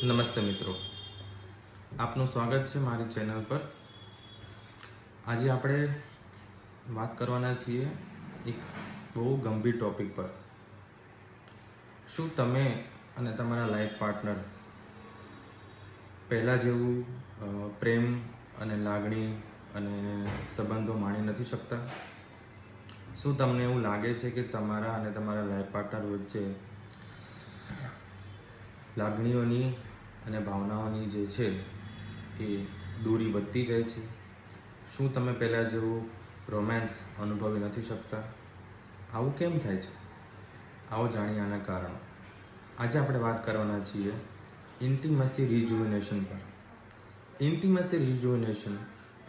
નમસ્તે મિત્રો, આપનું સ્વાગત છે મારી ચેનલ પર. આજે આપણે વાત કરવાના છીએ એક બહુ ગંભીર ટૉપિક પર. શું તમે અને તમારા લાઈફ પાર્ટનર પહેલાં જેવું પ્રેમ અને લાગણી અને સંબંધો માણી નથી શકતા? શું તમને એવું લાગે છે કે તમારા અને તમારા લાઈફ પાર્ટનર વચ્ચે લાગણીઓની અને ભાવનાઓની જે છે એ દૂરી વધતી જાય છે? શું તમે પહેલાં જેવું રોમેન્સ અનુભવી નથી શકતા? આવું કેમ થાય છે? આવો જાણીએ આના કારણો. આજે આપણે વાત કરવાના છીએ ઇન્ટિમસી રિજુવિનેશન પર. ઇન્ટિમસી રિજુવિનેશન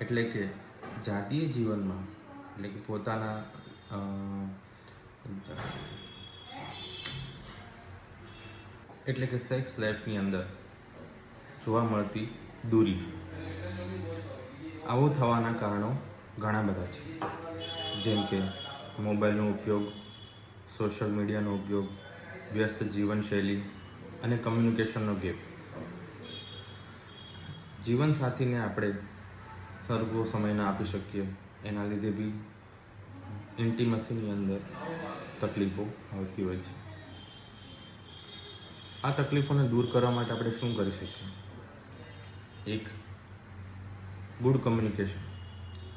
એટલે કે જાતીય જીવનમાં, એટલે કે પોતાના એટલે કે સેક્સ લાઈફની અંદર જોવા મળતી દૂરી. આવું થવાના કારણો ઘણા બધા છે, જેમ કે મોબાઈલનો ઉપયોગ, સોશિયલ મીડિયાનો ઉપયોગ, વ્યસ્ત જીવનશૈલી અને કમ્યુનિકેશનનો ગેપ. જીવનસાથીને આપણે સરખો સમય ના આપી શકીએ, એના લીધે બી ઇન્ટિમસીની અંદર તકલીફો આવતી હોય છે. આ તકલીફોને દૂર કરવા માટે આપણે શું કરી શકીએ? એક, ગુડ કમ્યુનિકેશન.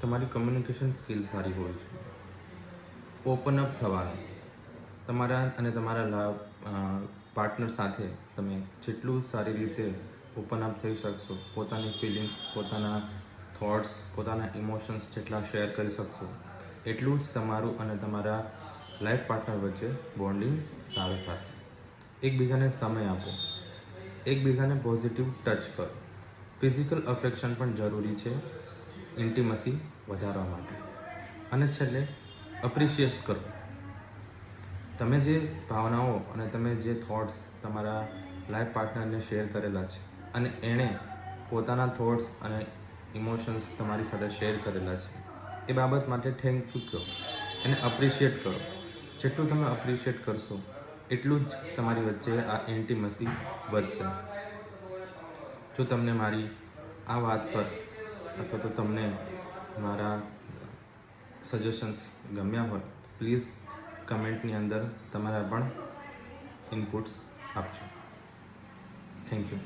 તમારી કમ્યુનિકેશન સ્કિલ સારી હોવી જોઈએ. ઓપન અપ થવાનું. તમારા અને તમારા પાર્ટનર સાથે તમે જેટલું સારી રીતે ઓપન અપ થઈ શકશો, પોતાની ફિલિંગ્સ, પોતાના થોટ્સ, પોતાના ઇમોશન્સ જેટલા શેર કરી શકશો, એટલું જ તમારું અને તમારા લાઈફ પાર્ટનર વચ્ચે બોન્ડિંગ સારું થશે. એકબીજાને સમય આપો, એકબીજાને પોઝિટિવ ટચ કરો. ફિઝિકલ અફેક્શન પણ જરૂરી છે ઇન્ટિમસી વધારવા માટે. અને છેલ્લે અપ્રિશિએટ કરો. તમે જે ભાવનાઓ અને તમે જે થોટ્સ તમારા લાઈફ પાર્ટનરને શેર કરેલા છે અને એણે પોતાના થોટ્સ અને ઇમોશન્સ તમારી સાથે શેર કરેલા છે, એ બાબત માટે થેન્ક યુ કહો, એને અપ્રિશિએટ કરો. જેટલું તમે અપ્રિશિએટ કરશો એટલું જ તમારી વચ્ચે આ ઇન્ટિમસી વધશે. જો તમને મારી આ વાત પર અથવા તો તમને મારા સજેશન્સ ગમ્યા હોય, પ્લીઝ કમેન્ટની અંદર તમારા પણ ઇનપુટ્સ આપજો. Thank you.